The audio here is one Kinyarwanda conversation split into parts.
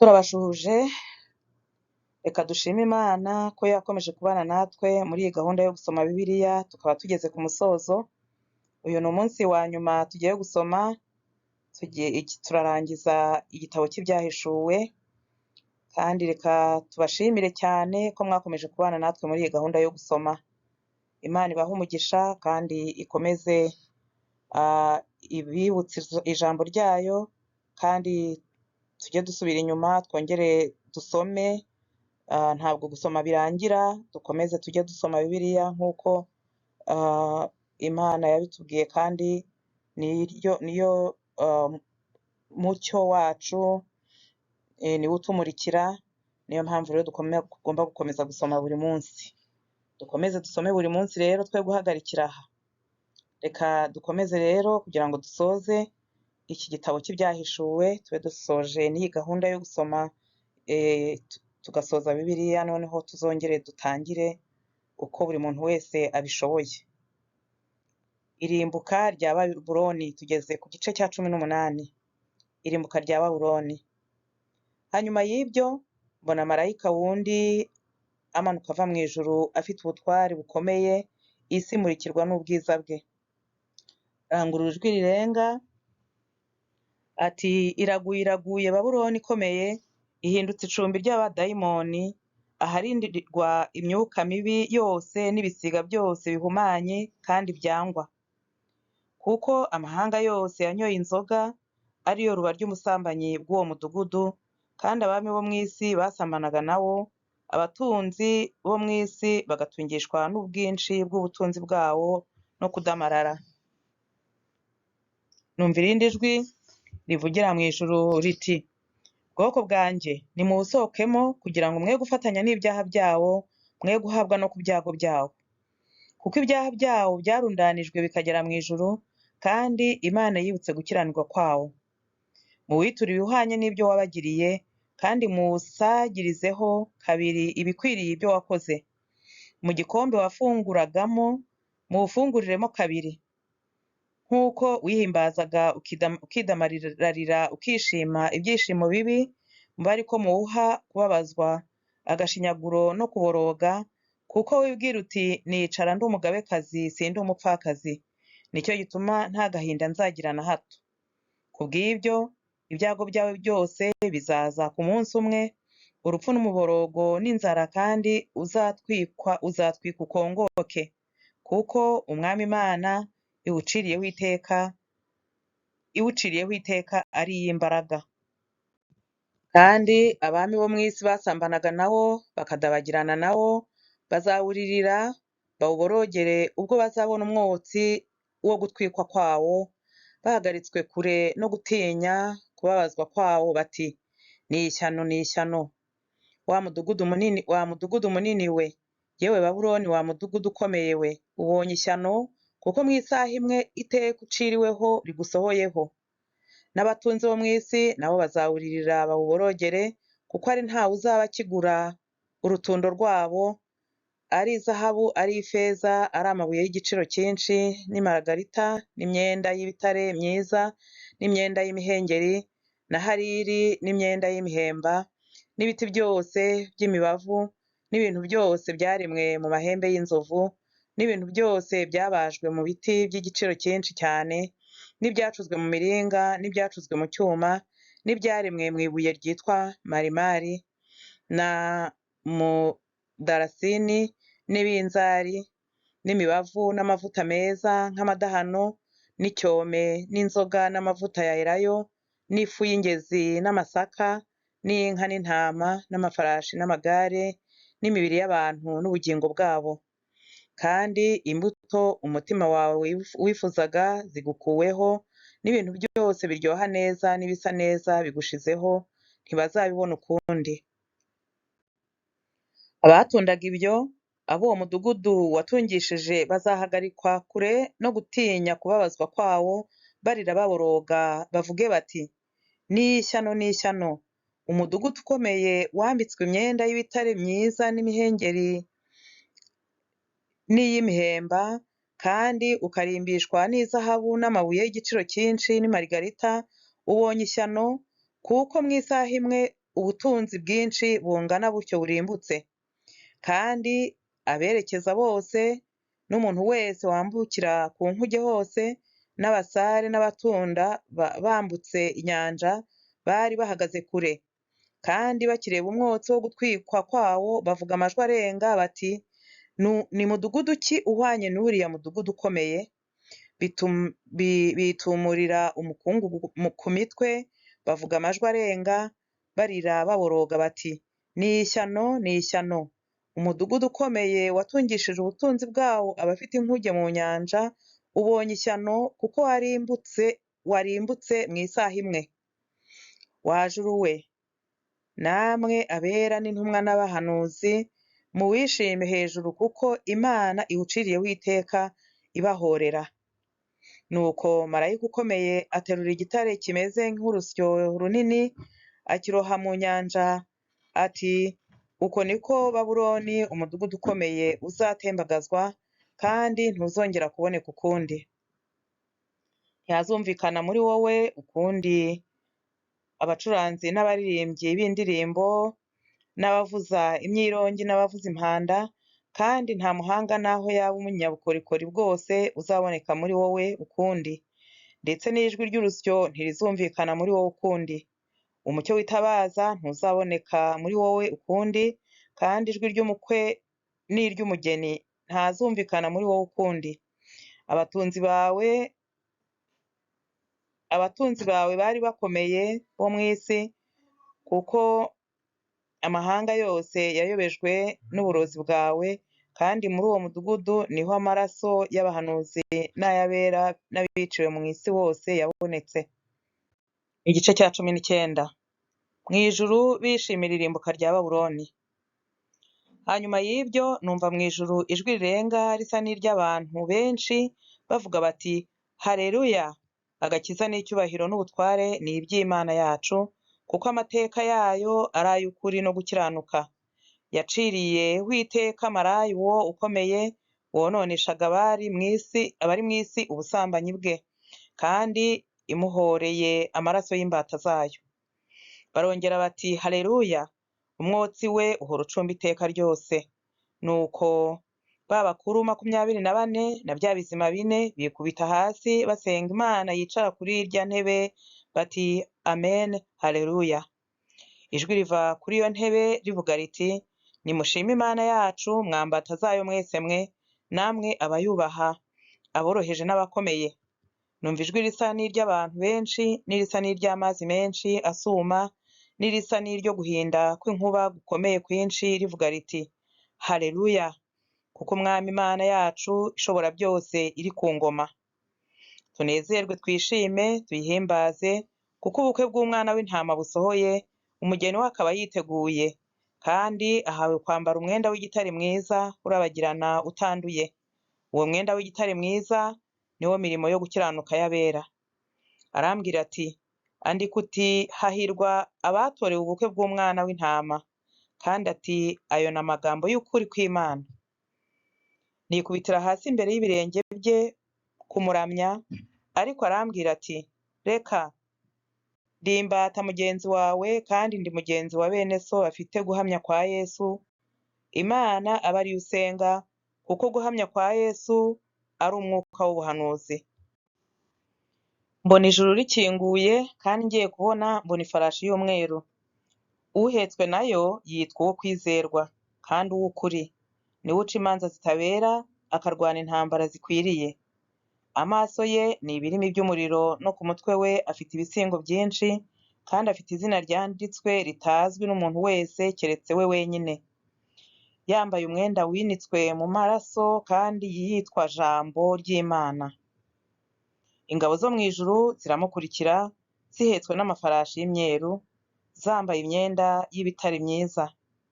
Turabashuhuje, reka dushime Imana ko yakomeje kubana natwe muri iyi gahunda yo gusoma Bibiliya, tukaba tugeze ku musozo. Uyu ni umunsi wa nyuma tugiye gusoma, turarangiza igitabo cy'ibyahishuwe, kandi reka tubashimire cyane ko mwakomeje kubana natwe muri iyi gahunda yo gusoma. Imana ibahe umugisha kandi ikomeze ibibutse ijambo ryayo, kandi tujye dusubira inyuma twongere dusome. Ntabwo gusoma birangira, dukomeze tujye dusoma Bibiliya nk'uko Imana yabitubwiye, kandi niyo mucyo wacu, niwo utumurikira. Niyo mpamvu rero tugomba gukomeza gusoma buri munsi. Dukomeze dusome buri munsi rero, twe guhagarikira aha. Reka dukomeze rero kugira ngo dusoze iki gitabo cy'ibyahishuwe, tube dusoje n'iyi gahunda yo gusoma, tugasoza Bibiliya, noneho tuzongere dutangire uko buri muntu wese abishoboye. Irimbuka rya Babuloni, tugeze ku gice cya 18. Irimbuka rya Babuloni. Hanyuma y'ibyo mbona marayika wundi amanuka ava mu ijuru afite ubutware bukomeye, isi imurikirwa n'ubwiza bwe. Arangurura ijwi rirenga ati, iraguye iraguye Babuloni ikomeye, ihindutse icumbi ry'abadayimoni, aharindirwa imyuka mibi yose n'ibisiga byose bihumanye kandi byangwa. Kuko amahanga yose yanyoye inzoga, ariyo ruba ry'umusambanyi bw'uwo mudugudu, kandi abami bo mu isi basambanaga nawo, abatunzi bo mu isi bagatungishwa n'ubwinshi bw'ubutunzi bwawo no kudamarara. Numva irindi jwi rivugira mu ijuru riti, bwoko bwanjye nimuwusohokemo, kugira ngo mwe gufatanya n'ibyaha byawo, mwe guhabwa no ku byago byawo. Kuko ibyaha byawo byarundanijwe bikagera mu ijuru, kandi Imana yibutse gukiranirwa kwawo. Muwiture ibihwanye n'ibyo wabagiriye, kandi muwusagirizeho kabiri ibikwiriye ibyo wakoze. Mu gikombe wafunguragamo muwufunguriremo kabiri. Nk'uko wihimbazaga ukidamararira ukishima ibyishimo bibi, mube ariko muwuha kubabazwa, agashinyaguro no kuboroga, kuko wibwira uti, nicara ndi umugabekazi sindi umupfakazi, nicyo gituma nta gahinda nzagira na hato. Kubw'ibyo ibyago byawe byose bizaza ku munsi umwe, urupfu n'umuborogo n'inzara, kandi uzatwikwa ukongoke, kuko Umwami Imana iwuciriyeho iteka ari iy'imbaraga. Kandi abami bo mu isi basambanaga nawo bakadabagirana nawo, bazawuririra bawuborogere ubwo bazabona umwotsi wo gutwikwa kwawo, bahagaritswe kure no gutinya kubabazwa kwawo, bati, ni ishyano, ni ishyano, wa mudugudu munini we, yewe Babuloni, wa mudugudu ukomeye we, ubonye ishyano, kuko mu isaha imwe iteka uciriweho rigusohoyeho. N'abatunzi bo mu isi nabo bazawuririra bawuborogere, kuko ari ntawe uzaba akigura urutundo rwabo, ari izahabu, ari ifeza, ari amabuye y'igiciro cyinshi, n'imaragarita, n'imyenda y'ibitare myiza, n'imyenda y'imihengeri, na hariri, n'imyenda y'imihemba, n'ibiti byose by'imibavu, n'ibintu byose byaremwe mu mahembe y'inzovu, n'ibintu byose byabajwe mu biti by'igiciro cyinshi cyane, n'ibyacuzwe mu miringa, n'ibyacuzwe mu cyuma, n'ibyaremwe mu ibuye ryitwa marimari, na mudarasini, n'ibinzari, n'imibavu, n'amavuta meza nk'amadahano, n'icyome, n'inzoga, n'amavuta ya elayo, n'ifu y'ingezi, n'amasaka, n'inka, n'intama, n'amafarashi, n'amagare, n'imibiri y'abantu n'ubugingo bwabo. Kandi imbuto umutima wawe wifuzaga zigukuweho, n'ibintu byose biryoha neza n'ibisa neza bigushizeho, ntibazabibona ukundi. Abatundaga ibyo, abo uwo mudugudu watungishije, bazahagarikwa kure no gutinya kubabazwa kwawo, barira baboroga, bavuge bati, ni ishyano, ni ishyano, umudugudu ukomeye wambitswe imyenda y'ibitare myiza n'imihengeri n'iy'imihemba, kandi ukarimbishwa n'izahabu n'amabuye y'igiciro cyinshi n'imarigarita, ubonye ishyano, kuko mu isaha imwe ubutunzi bwinshi bungana butyo burimbutse, kandi aberekeza bose n'umuntu wese wambukira ku nkuge hose n'abasare n'abatunda bambutse inyanja bari bahagaze kure, kandi bakireba umwotsi wo gutwikwa kwawo bavuga amajwi arenga bati, ni mudugudu ki uhwanye n'uriya mudugudu ukomeye? Bitumurira umukungugu ku mitwe, bavuga amajwi arenga, barira baboroga bati, ni ishyano, ni ishyano! Umudugudu ukomeye watungishije ubutunzi bwawo abafite inkuge mu nyanja, ubonye ishyano kuko warimbutse mu isaha imwe. Wa juru we, namwe abera n'intumwa n'abahanuzi, muwishime hejuru kuko Imana iwuciriyeho iteka ibahorera. Nuko marayika ukomeye aterura igitare kimeze nk'urusyo runini, akiroha mu nyanja, ati, uko niko Babuloni umudugudu ukomeye uzatembagazwa, kandi ntuzongera kuboneka ukundi. Ntihazumvikana muri wowe ukundi abacuranzi n'abaririmbyi b'indirimbo n'abavuza imyirongi n'abavuza impanda, kandi nta muhanga naho yaba umunyabukorikori bwose uzaboneka muri wowe ukundi, ndetse n'ijwi ry'urusyo ntirizumvikana muri wowe ukundi. Umucyo w'itabaza ntuzaboneka muri wowe ukundi, kandi ijwi ry'umukwe n'iry'umugeni ntazumvikana muri wowe ukundi. Abatunzi bawe bari bakomeye bo mu isi, kuko amahanga yose yayobejwe n'uburozi bwawe, kandi muri uwo mudugudu niho amaraso y'abahanuzi n'ay'abera n'abiciwe mu isi hose yabonetse. Igice cya 19. Mu ijuru bishimira irimbuka rya Babuloni. Hanyuma y'ibyo numva mu ijuru ijwi rirenga risa n'iry'abantu benshi bavuga bati, Haleluya! Agakiza n'icyubahiro n'ubutware ni iby'Imana yacu, kuko amateka yayo ari ay'ukuri no gukiranuka. Yaciriyeho iteka maraya uwo ukomeye wononeshaga abari mu isi ubusambanyi bwe, kandi imuhoreye amaraso y'imbata zayo. Barongera bati, Haleluya! Umwotsi we uhora ucumba iteka ryose. Nuko ba bakuru 24 na bya bizima 4 bikubita hasi basenga Imana yicara kuri irya ntebe bati, Amen, Haleluya! Ijwi riva kuri iyo ntebe rivuga riti, nimushime Imana yacu mwambata zayo mwese mwe, namwe abayubaha, aboroheje n'abakomeye. Numva ijwi risa n'iry'abantu benshi, n'irisa n'iry'amazi menshi asuma, n'irisa n'iryo guhinda kw'inkuba gukomeye kwinshi rivuga riti, Haleluya! Kuko Umwami Imana yacu ishobora byose iri ku ngoma. Tunezerwe twishime tuyihimbaze, kuko ubukwe bw'umwana w'intama busohoye, umugeni we akaba yiteguye, kandi ahawe kwambara umwenda w'igitare mwiza urabagirana utanduye. Uwo mwenda w'igitare mwiza niwo mirimo yo gukiranuka y'abera. Arambwira ati, andika uti, hahirwa abatorewe ubukwe bw'umwana w'intama, kandi ati, ayo ni amagambo y'ukuri kw'Imana. Nikubitira hasi imbere y'ibirenge bye kumuramya, ariko arambwira ati, reka, ndi imbata mugenzi wawe, kandi ndi mugenzi wa bene so bafite guhamya kwa Yesu. Imana aba ariyo usenga, kuko guhamya kwa Yesu ari umwuka w'ubuhanuzi. Mbona ijuru rikinguye, kandi ngiye kubona mbona ifarashi y'umweru. Uhetswe nayo yitwa uwo kwizerwa, kandi uw'ukuri. Niwe uca imanza zitabera, akarwana intambara zikwiriye. Amaso ye ni ibirimi by'umuriro, no ku mutwe we afite ibisingo byinshi, kandi afite izina ryanditswe ritazwi n'umuntu wese keretse we wenyine. Yambaye umwenda winitswe mu maraso, kandi yitwa Jambo ry'Imana. Ingabo zo mu ijuru ziramukurikira, zihetswe n'amafarashi y'imyeru, zambaye imyenda y'ibitare myiza,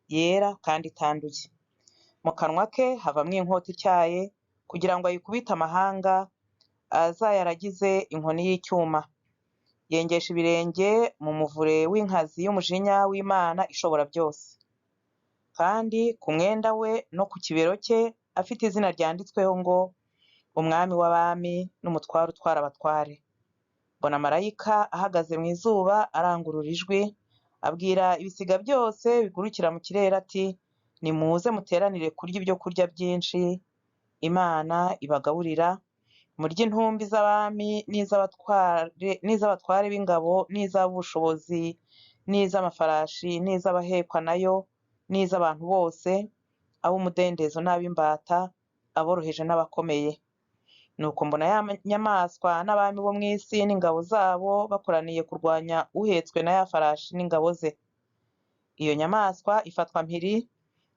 yera kandi itanduye. Mu kanwa ke havamwo inkota ityaye, kugira ngo ayikubite amahanga, azayaragize inkoni y'icyuma. Yengesha ibirenge mu muvure w'inkazi y'umujinya w'Imana ishobora byose. Kandi ku mwenda we no ku kibero cye afite izina ryanditsweho ngo, Umwami w'abami n'umutware utwara abatware. Mbona marayika ahagaze mu izuba arangurura ijwi, abwira ibisiga byose bigurukira mu kirere ati nimuze muteranire kurya ibyo kurya byinshi Imana ibagaburira, murye intumbi z'abami n'iz'abatware b'ingabo n'iz'ab'ubushobozi n'iz'amafarashi n'iz'abahekwa nayo n'iz'abantu bose, ab'umudendezo n'ab'imbata, aboroheje n'abakomeye. Nuko mbona ya nyamaswa n'abami bo mu isi n'ingabo zabo bakoraniye kurwanya uhetswe na ya farashi n'ingabo ze. Iyo nyamaswa ifatwa mpiri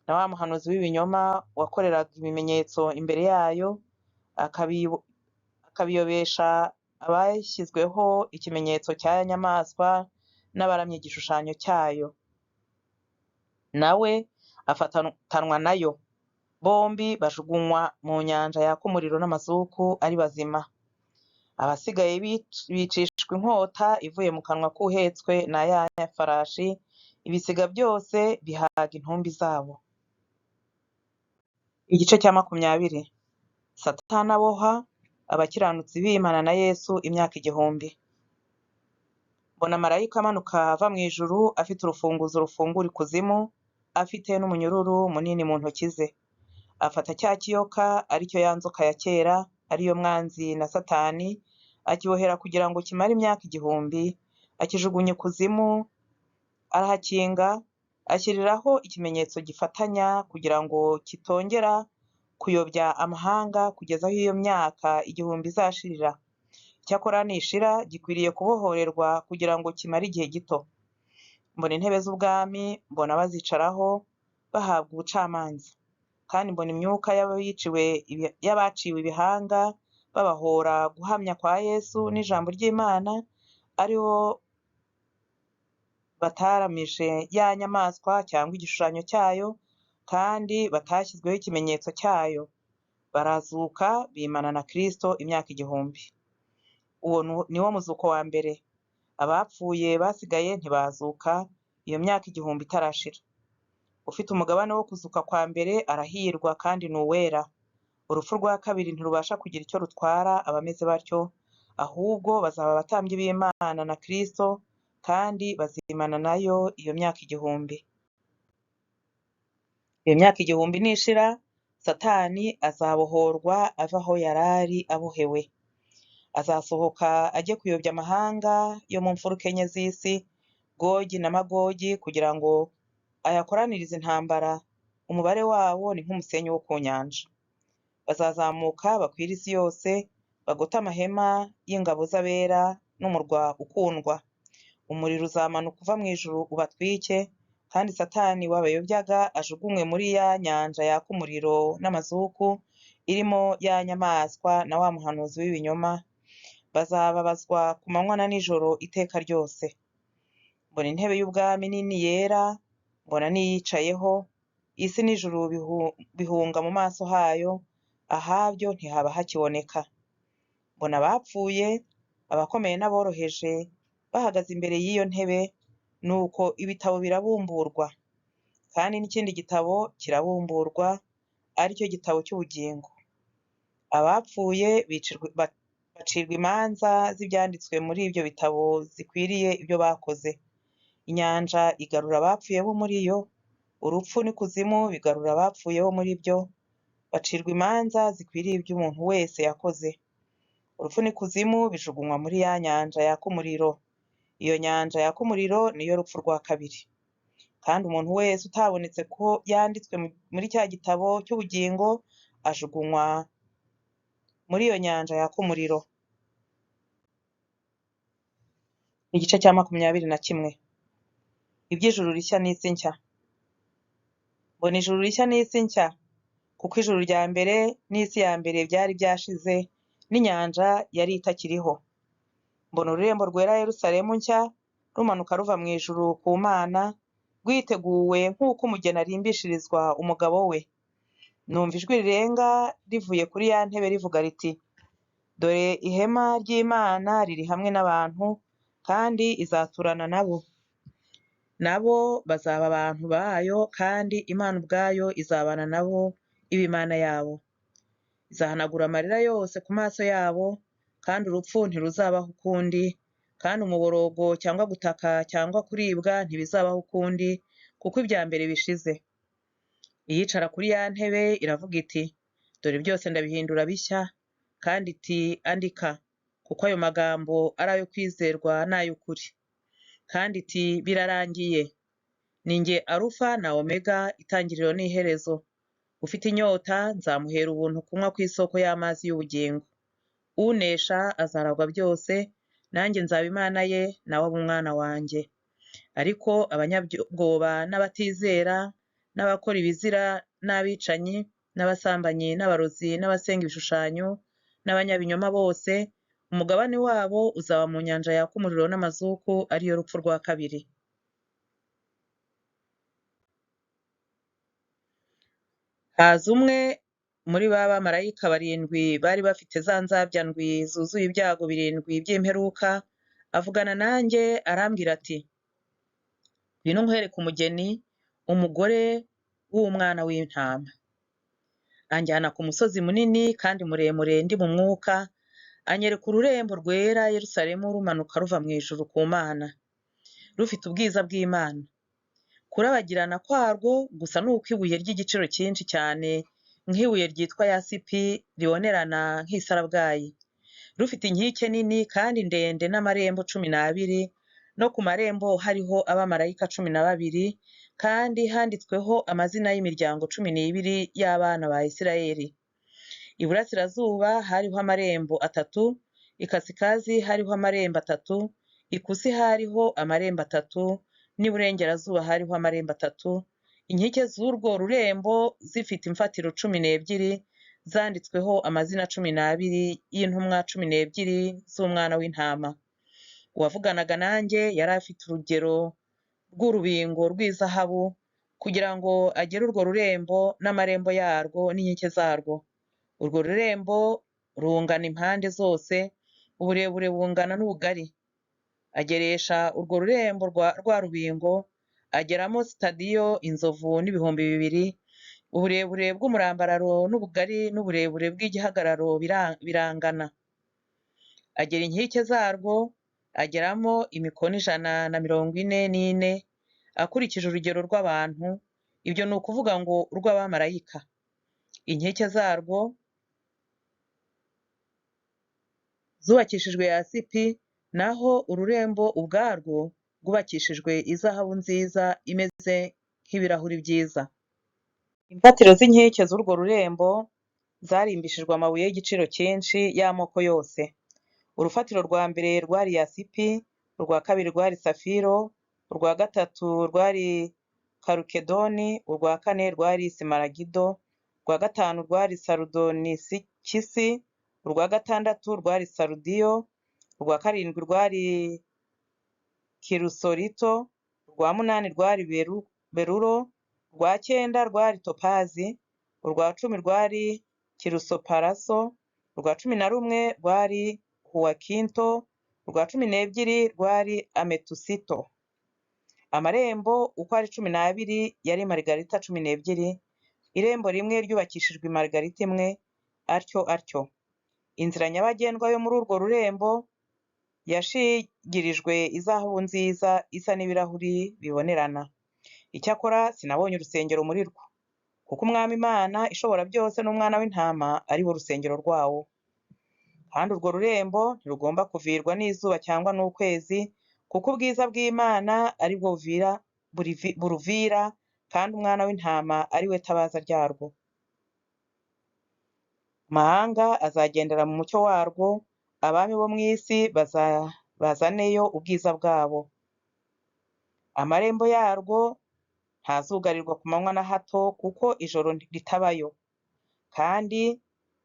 na wa muhanuzi w'ibinyoma wakoreraga ibimenyetso imbere yayo, akabiyobesha abashyizweho ikimenyetso cya nyamaswa n'abaramya igishushanyo cyayo. Nawe afatanwa nayo, bombi bajugunywa mu nyanja yaka umuriro n'amazuku ari bazima. Abasigaye bicishwa inkota ivuye mu kanwa k'uhetswe na ya farashi, ibisiga byose bihaga intumbi zabo. Igice cya 20. Satani aboha abakiranutsi b'Imana na Yesu imyaka 1000. Mbona marayika amanuka ava mu ijuru afite urufunguzo rufungura ikuzimu, afite n'umunyururu munini mu ntoki ze. Afata cya kiyoka aricyo ya nzoka ya kera, ariyo mwanzi na Satani, akibohera kugira ngo kimare imyaka 1000, akijugunya ikuzimu, arahakinga, ashyiriraho ikimenyetso gifatanya kugira ngo kitongera kuyobya amahanga kugeza aho iyo myaka 1000 izashirira. Cyakora nishira gikwiriye kubohorerwa kugira ngo kimare igihe gito. Mbona intebe z'ubwami, mbona bazicaraho bahabwa ubucamanza, kandi mbona imyuka y'abaciwe ibihanga babahora guhamya kwa Yesu n'ijambo ry'Imana, ariho bataramije ya nyamaswa cyangwa igishushanyo cyayo, kandi batashyizweho ikimenyetso cyayo. Barazuka bimana na Kristo imyaka 1000. Uwo niwo muzuko wa mbere. Abapfuye basigaye ntibazuka iyo myaka 1000 itarashira. Ufite umugabane wo kuzuka kwa mbere arahirwa kandi ni uwera. Urupfu rwa kabiri ntirubasha kugira icyo rutwara abameze batyo, ahubwo bazaba abatambyi b'Imana na Kristo, kandi bazimana nayo iyo myaka 1000. Iyo myaka 1000 nishira, Satani azabohorwa ava aho yarari abohewe. Azasohoka ajye kuyobya amahanga yo mu mfuruka enye z'isi, Gogi na Magogi, kugira ngo ayakoranirize intambara. Umubare wabo ni nk'umusenyi wo ku nyanja. Bazazamuka bakwira isi yose, bagote amahema y'ingabo z'abera n'umurwa ukundwa. Umuriro uzamanuka uva mu ijuru ubatwike, kandi Satani wabayobyaga ajugunywe muri ya nyanja yaka umuriro n'amazuku irimo ya nyamaswa na wa muhanuzi w'ibinyoma. Bazababazwa ku manywa na nijoro iteka ryose. Mbona intebe y'ubwami nini yera, mbona niyicayeho, isi n'ijuru bihunga mu maso hayo, ahabyo ntihaba hakiboneka. Mbona abapfuye, abakomeye n'aboroheje bahagaze imbere y'iyo ntebe, nuko ibitabo birabumburwa, kandi n'ikindi gitabo kirabumburwa, aricyo gitabo cy'ubugingo. Abapfuye bacirwa imanza z'ibyanditswe muri ibyo bitabo zikwiriye ibyo bakoze. Inyanja igarura abapfuye bo muri yo, urupfu n'ikuzimu bigarura abapfuye bo muri byo, bacirwa imanza zikwiriye ibyo umuntu wese yakoze. Urupfu n'ikuzimu bijugunywa muri ya nyanja yaka umuriro. Iyo nyanja yaka umuriro niyo rupfu rwa kabiri. Kandi umuntu wese utabonetse ko yanditswe muri cya gitabo cy'ubugingo ajugunywa muri iyo nyanja yaka umuriro. Igice cya 21. Iby'ijuru rishya n'isi nshya. Mbona ijuru rishya n'isi nshya, kuko ijuru rya mbere n'isi ya mbere byari byashize, n'inyanja yari itakiriho. Mbona ururembo rwera Yerusalemu nshya rumanuka ruva mu ijuru ku Mana, rwiteguwe nk'uko umugeni arimbishirizwa umugabo we. Numva ijwi rirenga rivuye kuri ya ntebe rivuga riti, dore ihema ry'Imana riri hamwe n'abantu, kandi izaturana nabo. Nabo bazaba abantu bayo, kandi Imana ubwayo izabana nabo, ibe Imana yabo. Izahanagura amarira yose ku maso yabo, kandi urupfu ntiruzabaho ukundi, kandi umuborogo cyangwa gutaka cyangwa kuribwa ntibizabaho ukundi, kuko ibya mbere bishize. Iyicara kuri ya ntebe iravuga iti, dore byose ndabihindura bishya, kandi iti andika, kuko ayo magambo ari ayo kwizerwa n'ay'ukuri. Kandi iti birarangiye. Ni jye Alufa na Omega, itangiriro n'iherezo. Ufite inyota nzamuhera ubuntu kunywa ku isoko y'amazi y'ubugingo. Unesha azaragwa byose, nanjye nzaba Imana ye, nawe abe umwana wanjye. Ariko abanyabwoba n'abatizera, n'abakora ibizira, n'abicanyi, n'abasambanyi, n'abarozi, n'abasenga ibishushanyo, n'abanyabinyoma bose, umugabane wabo uzaba mu nyanja yaka umuriro n'amazuku, ariyo rupfu rwa kabiri. Haza umwe muri ba bamarayika barindwi bari bafite za nzabya ndwi zuzuye ibyago birindwi by'imperuka, avugana nanjye arambwira ati, ngwino nkwereke umugeni, umugore w'umwana w'intama. Anjyana ku musozi munini kandi muremure ndi mu mwuka, anyereka ururembo rwera Yerusalemu rumanuka ruva mu ijuru ku Mana, rufite ubwiza bw'Imana. Kurabagirana kwarwo gusa n'uko ibuye ry'igiciro cyinshi cyane, nk'ibuye ryitwa yasipi ribonerana nk'isarabwayi. Rufite inkike nini kandi ndende n'amarembo 12, no ku marembo hariho abamarayika 12, kandi handitsweho amazina y'imiryango 12 y'abana ba Isirayeli. Iburasirazuba hariho amarembo 3, ikasikazi hariho amarembo 3, ikusi hariho amarembo 3, n'iburengerazuba hariho amarembo 3. Inkike z'urwo rurembo zifite imfatiro 12, zanditsweho amazina 12 y'intumwa 12 z'umwana w'intama. Uwavuganaga nanjye yari afite urugero rw'urubingo rw'izahabu, kugira ngo agere urwo rurembo n'amarembo yarwo n'inkike zarwo. Urwo rurembo rungana impande zose, uburebure bungana n'ubugari. Ageresha urwo rurembo rwa rubingo, ageramo sitadiyo inzovu n'ibihumbi 2, uburebure bw'umurambararo n'ubugari n'uburebure bw'igihagararo birangana. Agera inkike zarwo, ageramo imikono 144, akurikije urugero rw'abantu, ibyo ni ukuvuga ngo urw'abamarayika. Inkike zarwo zubakishijwe yasipi, naho ururembo ubwarwo rwubakishijwe izahabu nziza imeze nk'ibirahuri byiza. Imfatiro z'inkike z'urwo rurembo zarimbishijwe amabuye y'igiciro cyinshi y'amoko yose. Urufatiro rwa mbere rwari yasipi, urwa kabiri rwari safiro, urwa gatatu rwari karukedoni, urwa kane rwari simaragido, urwa gatanu rwari sarudonisikisi, urwa gatandatu rwari sarudiyo, urwa karindwi rwari kirusorito, urwa munani rwari beruro, urwa cyenda rwari topazi, urwa 10 rwari kirusoparaso, urwa 11 rwari huwakinto, urwa 12 rwari ametusito. Amarembo uko ari 12 yari marigarita 12, irembo rimwe ryubakishijwe marigarita imwe, atyo. Inzira nyabagendwa yo muri urwo rurembo yashigirijwe izahabu nziza isa n'ibirahuri bibonerana. Icyakora sinabonye urusengero muri rwo, kuko umwami Imana ishobora byose n'umwana w'intama ari bo rusengero rwawo. Kandi urwo rurembo ntirugomba kuvirwa n'izuba cyangwa n'ukwezi, kuko ubwiza bw'Imana ari bwo buruvira, kandi umwana w'intama ari we tabaza ryarwo. Amahanga azagendera mu mucyo warwo, abami bo mu isi bazaneyo ubwiza bwabo. Amarembo yarwo ntazugarirwa ku manywa na hato, kuko ijoro ritabayo. Kandi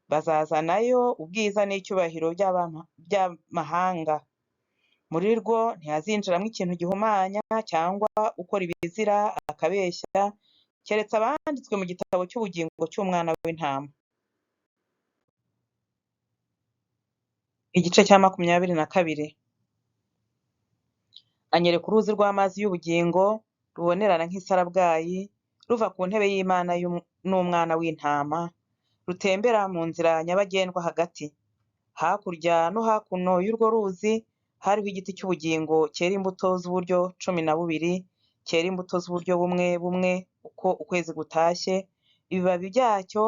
bazazanayo ubwiza n'icyubahiro by'amahanga. Muri rwo ntihazinjiramo ikintu gihumanya cyangwa ukora ibizira akabeshya, keretse abanditswe mu gitabo cy'ubugingo cy'umwana w'intama. Igice cya 22. Anyereka uruzi rw'amazi y'ubugingo rubonerana nk'isarabwayi, ruva ku ntebe y'Imana n'umwana w'intama, rutembera mu nzira nyabagendwa hagati. Hakurya no hakuno y'urwo ruzi hariho igiti cy'ubugingo cyera imbuto z'uburyo 12, cyera imbuto z'uburyo bumwe bumwe uko ukwezi gutashye, ibibabi byacyo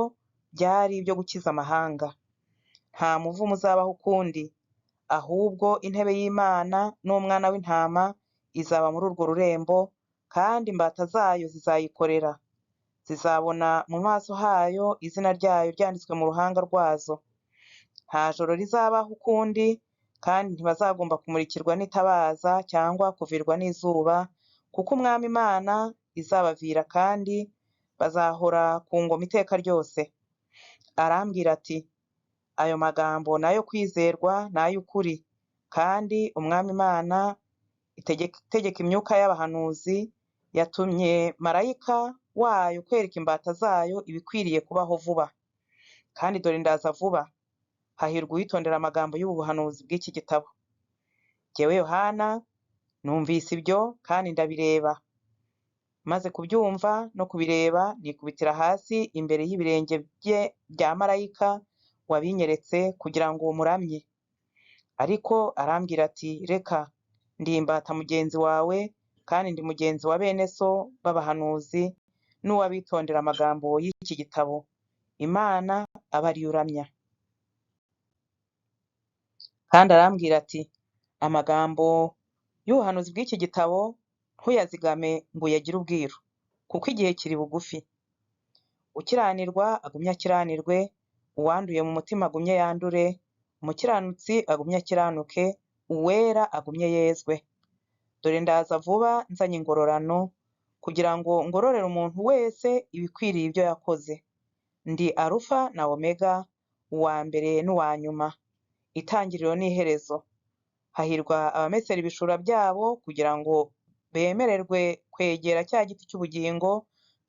byari ibyo gukiza amahanga. Nta muvumo uzabaho ukundi, ahubwo intebe y'Imana n'Umwana w'Intama izaba muri urwo rurembo, kandi imbata zayo zizayikorera. Zizabona mu maso hayo izina ryayo ryanditswe mu ruhanga rwazo. Nta joro rizabaho ukundi, kandi ntibazagomba kumurikirwa n'itabaza cyangwa kuvirwa n'izuba, kuko Umwami Imana izabavira, kandi bazahora ku ngoma iteka ryose. Arambwira ati, ayo magambo ni ayo kwizerwa, ni ay'ukuri, kandi Umwami Imana itegeka imyuka y'abahanuzi yatumye marayika wayo kwereka imbata zayo ibikwiriye kubaho vuba. Kandi dore ndaza vuba. Hahirwa uwitondera amagambo y'ubu buhanuzi bw'iki gitabo. Jyewe Yohana numvise ibyo kandi ndabireba. Maze kubyumva no kubireba, nikubitira hasi imbere y'ibirenge bye bya marayika wabinyeretse kugira ngo muramye. Ariko arambwira ati, reka, ndi imbata mugenzi wawe, kandi ndi mugenzi wa bene so b'abahanuzi n'uwabitondera amagambo y'iki gitabo. Imana aba ariyo uramya. Kandi arambwira ati, amagambo y'ubuhanuzi bw'iki gitabo ntuyazigame ngo uyagire ubwiru, kuko igihe kiri bugufi. Ukiranirwa agumye akiranirwe, uwanduye mu mutima agumye yandure, umukiranutsi agumye akiranuke, uwera agumye yezwe. Dore ndaza vuba nzanye ingororano, kugira ngo ngororere umuntu wese ibikwiriye ibyo yakoze. Ndi Alufa na Omega, uwa mbere n'uwa nyuma, itangiriro n'iherezo. Hahirwa abamesera ibishura byabo, kugira ngo bemererwe kwegera cya giti cy'ubugingo,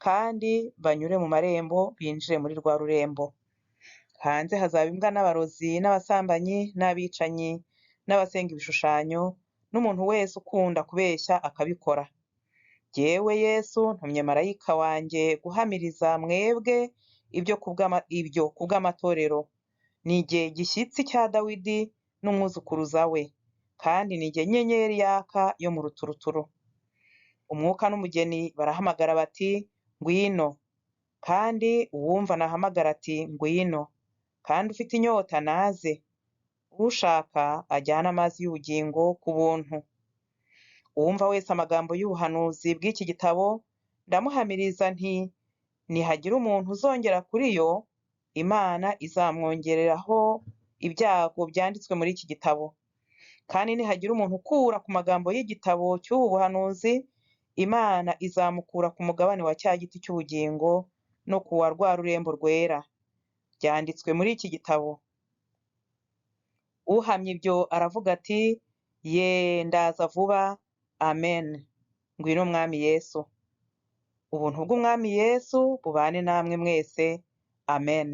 kandi banyure mu marembo binjire muri rwa rurembo. Hanze hazaba imbwa n'abarozi n'abasambanyi n'abicanyi n'abasenga ibishushanyo, n'umuntu wese ukunda kubeshya akabikora. Jyewe Yesu ntumye marayika wanjye guhamiriza mwebwe ibyo kubw'amatorero. Ni jye gishyitsi cya Dawidi n'umwuzukuruza we, kandi ni jye nyenyeri yaka yo mu ruturuturu. Umwuka n'umugeni barahamagara bati, ngwino. Kandi uwumva nahamagara ati, ngwino. Kandi ufite inyota naze. Ushaka ajyane amazi y'ubugingo ku buntu. Uwumva wese amagambo y'ubuhanuzi bw'iki gitabo, ndamuhamiriza nti, nihagira umuntu uzongera kuri yo, Imana izamwongereraho ibyago byanditswe muri iki gitabo. Kandi nihagira umuntu ukura ku magambo y'igitabo cy'ubu buhanuzi, Imana izamukura ku mugabane wa cya giti cy'ubugingo no ku wa rwa rurembo rwera. Byanditswe muri iki gitabo. Uhamya ibyo aravuga ati, ye ndaza vuba, amen. Ngwino Mwami Yesu. Ubuntu bw'Umwami Yesu bubane namwe mwese, amen.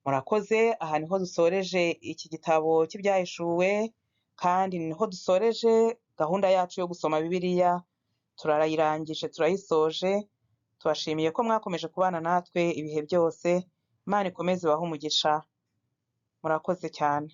Murakoze. Aha niho dusoreje iki gitabo cy'ibyahishuwe, kandi niho dusoreje gahunda yacu yo gusoma Bibiliya. Turayirangije, turayisoje. Tubashimiye ko mwakomeje kubana natwe ibihe byose. Imana ikomeze ibahe umugisha. Murakoze cyane.